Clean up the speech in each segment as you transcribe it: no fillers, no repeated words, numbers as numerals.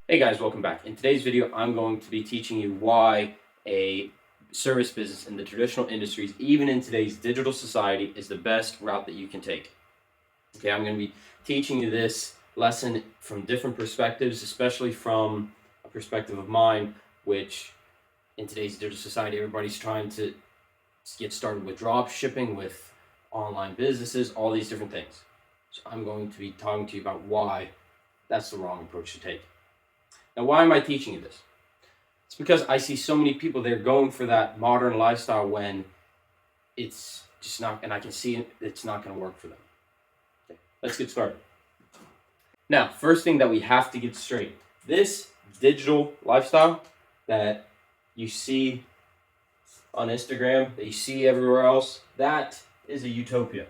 Hey guys, welcome back. In today's video, I'm going to be teaching you why a service business in the traditional industries, even in today's digital society, is the best route that you can take. Okay, I'm going to be teaching you this lesson from different perspectives, especially from a perspective of mine, which in today's digital society, everybody's trying to get started with drop shipping, with online businesses, all these different things. So I'm going to be talking to you about why that's the wrong approach to take. Now, why am I teaching you this? It's because I see so many people, they're going for that modern lifestyle when it's just not, and I can see it's not going to work for them. Okay, let's get started. Now, first thing that we have to get straight, this digital lifestyle that you see on Instagram, that you see everywhere else, that is a utopia.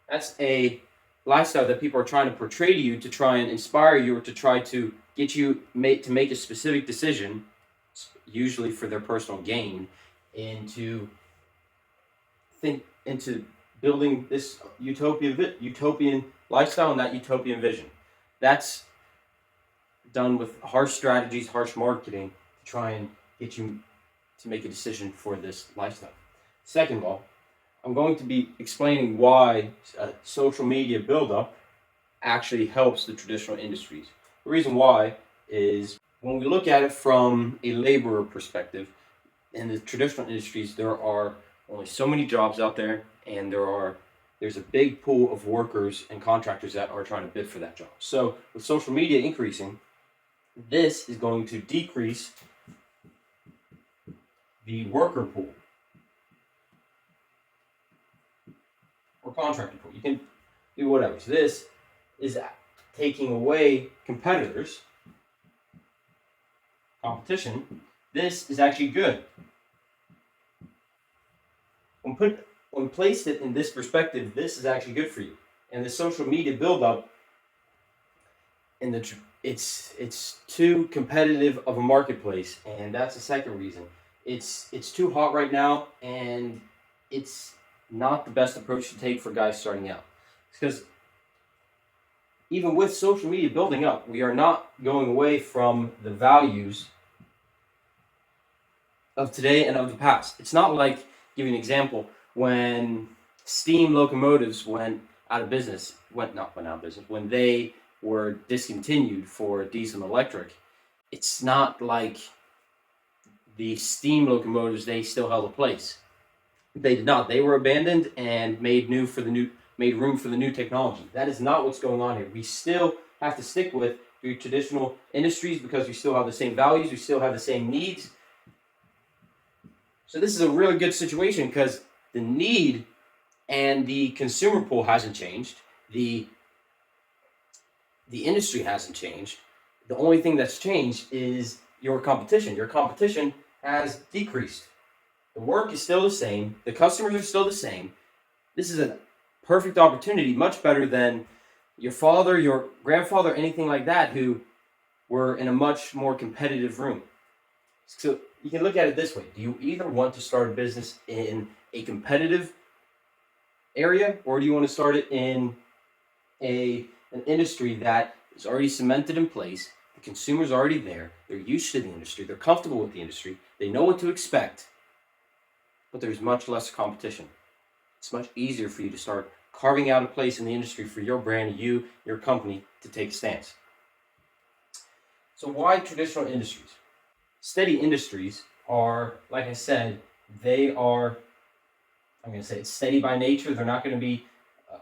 That's a lifestyle that people are trying to portray to you to try and inspire you, or to try to get you to make a specific decision, usually for their personal gain, into building this utopian lifestyle and that utopian vision. That's done with harsh strategies, harsh marketing to try and get you to make a decision for this lifestyle. Second of all, I'm going to be explaining why social media buildup actually helps the traditional industries. The reason why is when we look at it from a laborer perspective, in the traditional industries, there are only so many jobs out there, and there's a big pool of workers and contractors that are trying to bid for that job. So with social media increasing, this is going to decrease the worker pool or contractor pool. You can do whatever. So this is taking away competitors, competition. This is actually good. When placed it in this perspective, this is actually good for you. And the social media buildup, it's too competitive of a marketplace, and that's the second reason. It's too hot right now, and it's not the best approach to take for guys starting out. Because even with social media building up, we are not going away from the values of today and of the past. It's not like, give you an example, when steam locomotives went out of business, when they were discontinued for diesel and electric, it's not like the steam locomotives, they still held a place. They did not. They were abandoned and made room for the new technology. That is not what's going on here. We still have to stick with the traditional industries because we still have the same values, we still have the same needs. So this is a really good situation because the need and the consumer pool hasn't changed. The industry hasn't changed. The only thing that's changed is your competition. Your competition has decreased. The work is still the same. The customers are still the same. This is a perfect opportunity, much better than your father, your grandfather, anything like that, who were in a much more competitive room. So you can look at it this way. Do you either want to start a business in a competitive area, or do you want to start it in an industry that is already cemented in place? The consumer's already there. They're used to the industry. They're comfortable with the industry. They know what to expect, but there's much less competition. It's much easier for you to start carving out a place in the industry for your brand, your company, to take a stance. So why traditional industries? Steady industries are, like I said, I'm going to say it's steady by nature. They're not going to be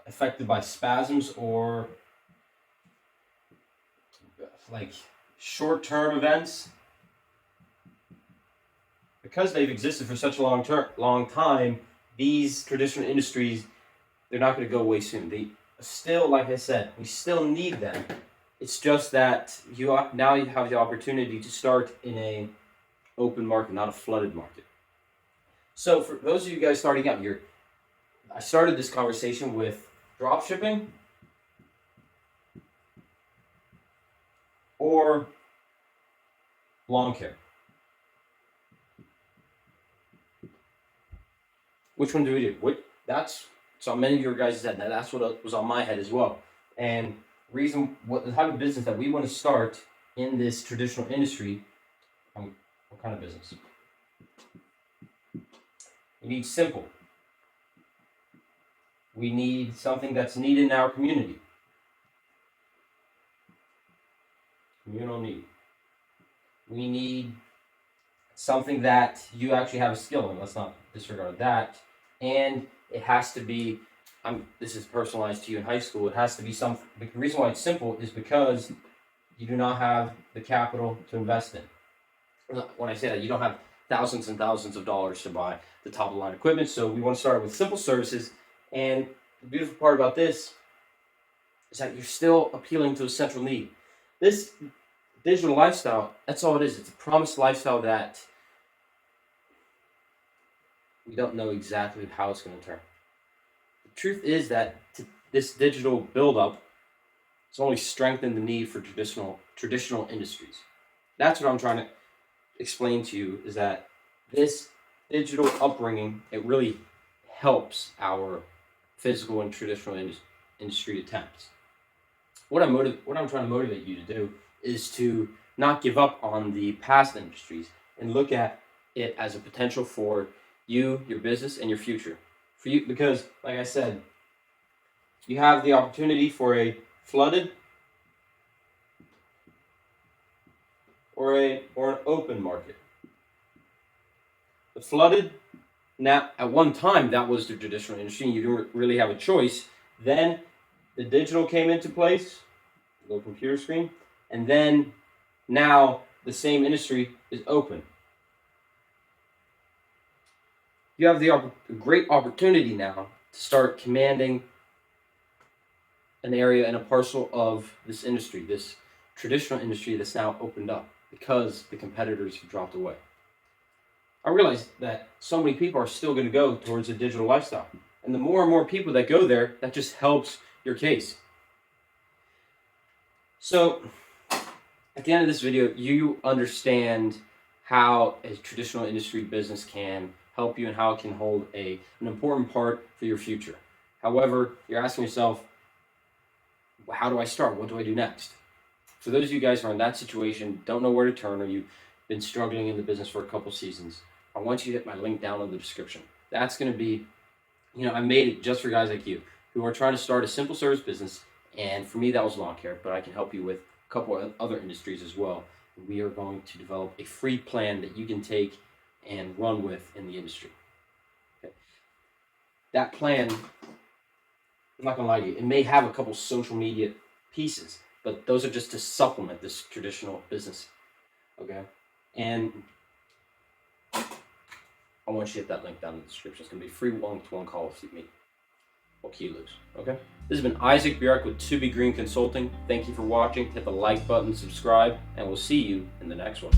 affected by spasms or like short-term events. Because they've existed for such a long time, these traditional industries, they're not going to go away soon. They still, like I said, we still need them. It's just that now you have the opportunity to start in a open market, not a flooded market. So for those of you guys starting out, I started this conversation with drop shipping or lawn care. Which one do we do? So many of your guys said that. That's what was on my head as well. And the type of business that we want to start in this traditional industry. What kind of business? We need simple. We need something that's needed in our community. Communal need. We need something that you actually have a skill in. Let's not disregard that. And it has to be, this is personalized to you in high school. It has to be something. The reason why it's simple is because you do not have the capital to invest in. When I say that, you don't have thousands and thousands of dollars to buy the top of the line equipment. So we want to start with simple services. And the beautiful part about this is that you're still appealing to a central need. This digital lifestyle, that's all it is. It's a promised lifestyle that we don't know exactly how it's going to turn. The truth is that this digital buildup has only strengthened the need for traditional industries. That's what I'm trying to explain to you, is that this digital upbringing, it really helps our physical and traditional industry attempts. What I'm trying to motivate you to do is to not give up on the past industries and look at it as a potential for you, your business, and your future. For you, because like I said, you have the opportunity for a flooded or an open market. The flooded, now at one time that was the traditional industry, and you didn't really have a choice. Then the digital came into place, the little computer screen, and then now the same industry is open. You have the great opportunity now to start commanding an area and a parcel of this industry, this traditional industry that's now opened up because the competitors have dropped away. I realize that so many people are still going to go towards a digital lifestyle. And the more and more people that go there, that just helps your case. So at the end of this video, you understand how a traditional industry business can help you and how it can hold an important part for your future. However, you're asking yourself, how do I start? What do I do next? For those of you guys who are in that situation, don't know where to turn, or you've been struggling in the business for a couple seasons, I want you to hit my link down in the description. That's going to be, I made it just for guys like you who are trying to start a simple service business. And for me, that was lawn care, but I can help you with a couple of other industries as well. We are going to develop a free plan that you can take and run with in the industry. Okay. That plan, I'm not going to lie to you, it may have a couple social media pieces, but those are just to supplement this traditional business. Okay. And I want you to hit that link down in the description. It's going to be free one-to-one call with me. What can you lose? Okay. This has been Isak with To Be Green Consulting. Thank you for watching. Hit the like button, subscribe, and we'll see you in the next one.